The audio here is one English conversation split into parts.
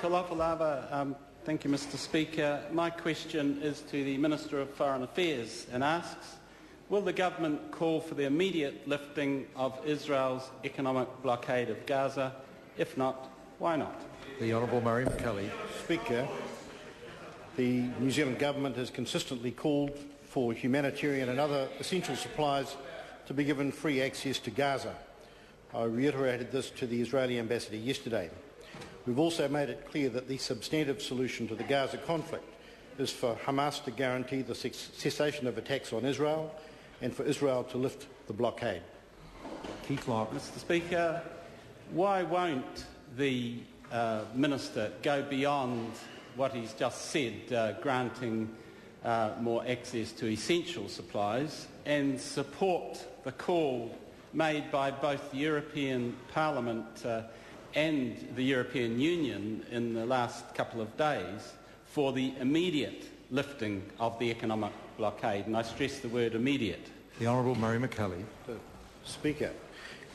Talafalava, thank you, Mr. Speaker. My question is to the Minister of Foreign Affairs and asks, will the government call for the immediate lifting of Israel's economic blockade of Gaza? If not, why not? The Honourable Murray McCully. Speaker, the New Zealand Government has consistently called for humanitarian and other essential supplies to be given free access to Gaza. I reiterated this to the Israeli ambassador yesterday. We've also made it clear that the substantive solution to the Gaza conflict is for Hamas to guarantee the cessation of attacks on Israel and for Israel to lift the blockade. Keith Locke. Mr. Speaker, why won't the Minister go beyond what he's just said, granting more access to essential supplies, and support the call made by both the European Parliament and the European Union in the last couple of days for the immediate lifting of the economic blockade? And I stress the word immediate. The Honourable Murray McCully. Speaker,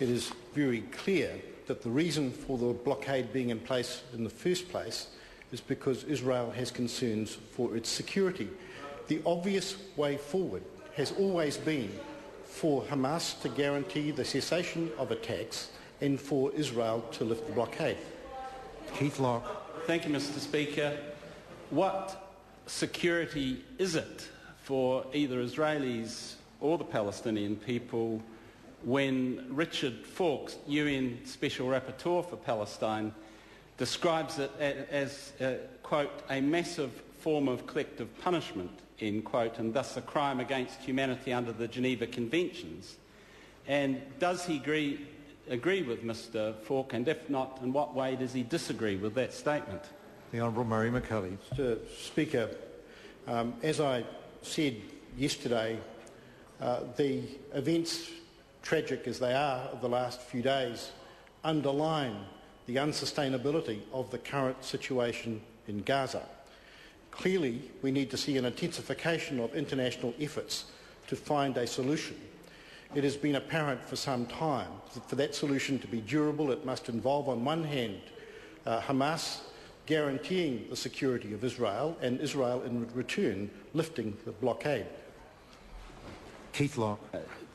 it is very clear that the reason for the blockade being in place in the first place is because Israel has concerns for its security. The obvious way forward has always been for Hamas to guarantee the cessation of attacks and for Israel to lift the blockade. Keith Locke. Thank you, Mr. Speaker. What security is it for either Israelis or the Palestinian people when Richard Fawkes, UN Special Rapporteur for Palestine, describes it as, quote, a massive form of collective punishment, end quote, and thus a crime against humanity under the Geneva Conventions? And does he agree with Mr. Fawkes, and if not, in what way does he disagree with that statement? The Honourable Murray McCully. Mr. Speaker, as I said yesterday, the events, tragic as they are, of the last few days underline the unsustainability of the current situation in Gaza. Clearly, we need to see an intensification of international efforts to find a solution. It has been apparent for some time that for that solution to be durable, it must involve, on one hand, Hamas guaranteeing the security of Israel and Israel in return lifting the blockade. Keith Locke.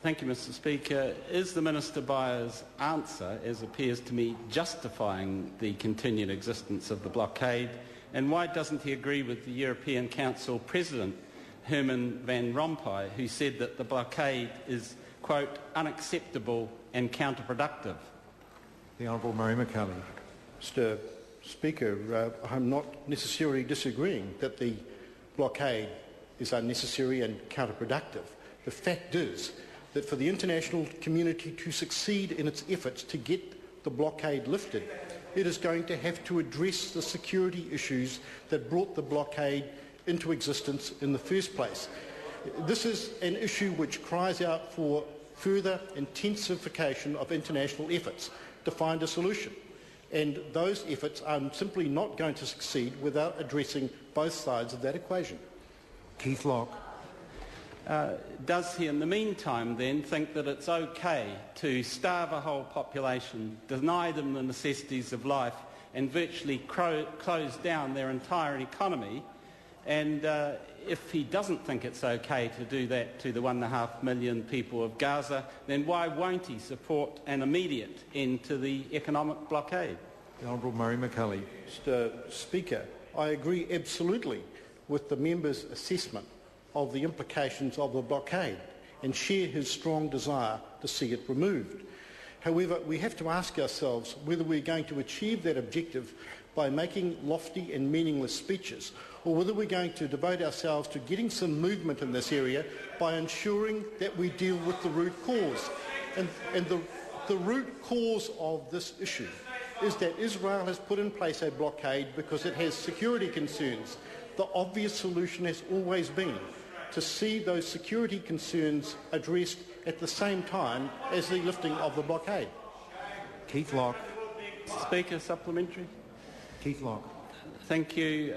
Thank you, Mr. Speaker. Is the Minister Byer's answer, as appears to me, justifying the continued existence of the blockade? And why doesn't he agree with the European Council President, Herman Van Rompuy, who said that the blockade is, quote, unacceptable and counterproductive? The Honourable Murray McCully. Mr. Speaker, I'm not necessarily disagreeing that the blockade is unnecessary and counterproductive. The fact is that for the international community to succeed in its efforts to get the blockade lifted, it is going to have to address the security issues that brought the blockade into existence in the first place. This is an issue which cries out for further intensification of international efforts to find a solution. And those efforts are simply not going to succeed without addressing both sides of that equation. Keith Locke. Does he, in the meantime, then, think that it's okay to starve a whole population, deny them the necessities of life, and virtually close down their entire economy? And if he doesn't think it's okay to do that to the 1.5 million people of Gaza, then why won't he support an immediate end to the economic blockade? The Honourable Murray McCully. Mr. Speaker, I agree absolutely with the member's assessment of the implications of the blockade and share his strong desire to see it removed. However, we have to ask ourselves whether we're going to achieve that objective by making lofty and meaningless speeches, or whether we're going to devote ourselves to getting some movement in this area by ensuring that we deal with the root cause. And the root cause of this issue is that Israel has put in place a blockade because it has security concerns. The obvious solution has always been to see those security concerns addressed at the same time as the lifting of the blockade. Keith Locke. Speaker, supplementary. Keith Locke. Thank you.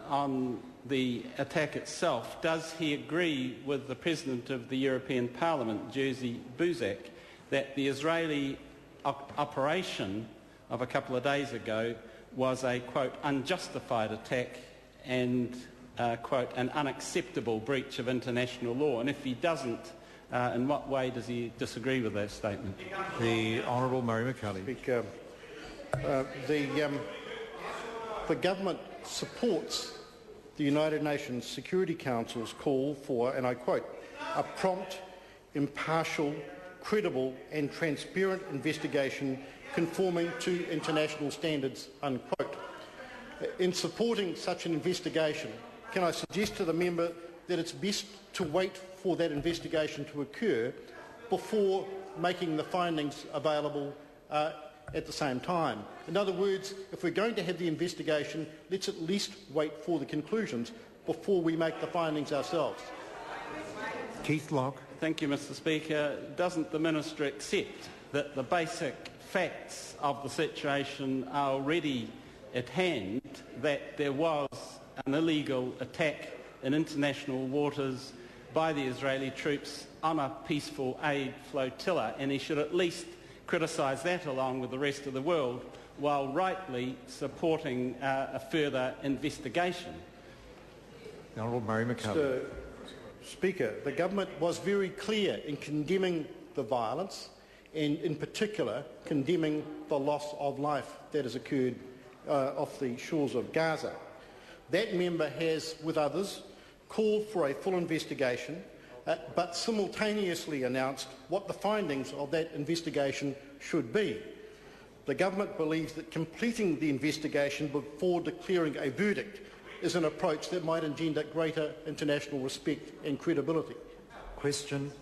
On the attack itself, does he agree with the President of the European Parliament, Jerzy Buzek, that the Israeli operation of a couple of days ago was a, quote, unjustified attack and, quote, an unacceptable breach of international law? And if he doesn't, in what way does he disagree with that statement? The Honourable Murray McCully. Speaker, the government supports the United Nations Security Council's call for, and I quote, a prompt, impartial, credible and transparent investigation conforming to international standards, unquote. In supporting such an investigation, can I suggest to the member that it's best to wait for that investigation to occur before making the findings available at the same time? In other words, if we're going to have the investigation, let's at least wait for the conclusions before we make the findings ourselves. Keith Locke. Thank you, Mr. Speaker. Doesn't the Minister accept that the basic facts of the situation are already at hand, that there was an illegal attack in international waters by the Israeli troops on a peaceful aid flotilla, and he should at least criticise that along with the rest of the world while rightly supporting a further investigation? The Honourable Murray McCully. Mr. Speaker, the government was very clear in condemning the violence and in particular condemning the loss of life that has occurred off the shores of Gaza. That member has, with others, called for a full investigation but simultaneously announced what the findings of that investigation should be. The government believes that completing the investigation before declaring a verdict is an approach that might engender greater international respect and credibility. Question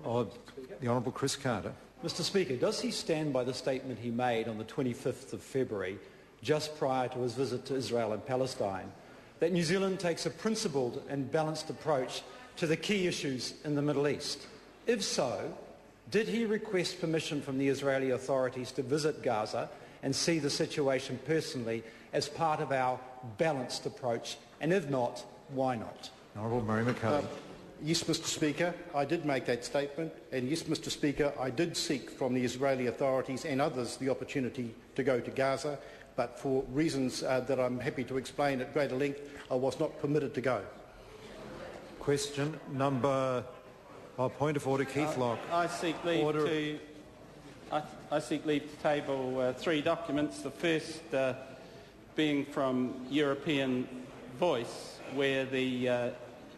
of the Honourable Chris Carter. Mr. Speaker, does he stand by the statement he made on the 25th of February, just prior to his visit to Israel and Palestine, that New Zealand takes a principled and balanced approach to the key issues in the Middle East? If so, did he request permission from the Israeli authorities to visit Gaza and see the situation personally as part of our balanced approach? And if not, why not? Honourable Murray McCully. Yes, Mr. Speaker, I did make that statement, and yes, Mr. Speaker, I did seek from the Israeli authorities and others the opportunity to go to Gaza, but for reasons that I'm happy to explain at greater length, I was not permitted to go. Question number... point of order, Keith Locke. I seek leave to table three documents. The first being from European Voice, where the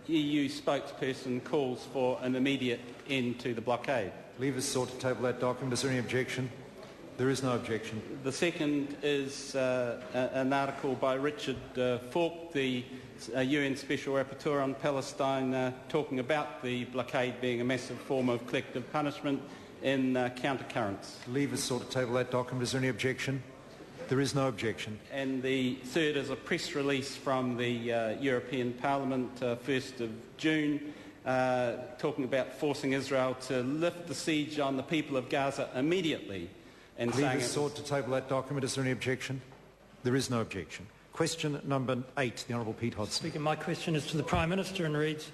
EU spokesperson calls for an immediate end to the blockade. Leave is sought to table that document. Is there any objection? There is no objection. The second is an article by Richard Falk, the UN Special Rapporteur on Palestine, talking about the blockade being a massive form of collective punishment in countercurrents. Leave is sought to table that document. Is there any objection? There is no objection. And the third is a press release from the European Parliament, 1st of June, talking about forcing Israel to lift the siege on the people of Gaza immediately. And Leave is sought to table that document. Is there any objection? There is no objection. Question number 8, the Honourable Pete Hodson. Speaker, my question is to the Prime Minister and reads,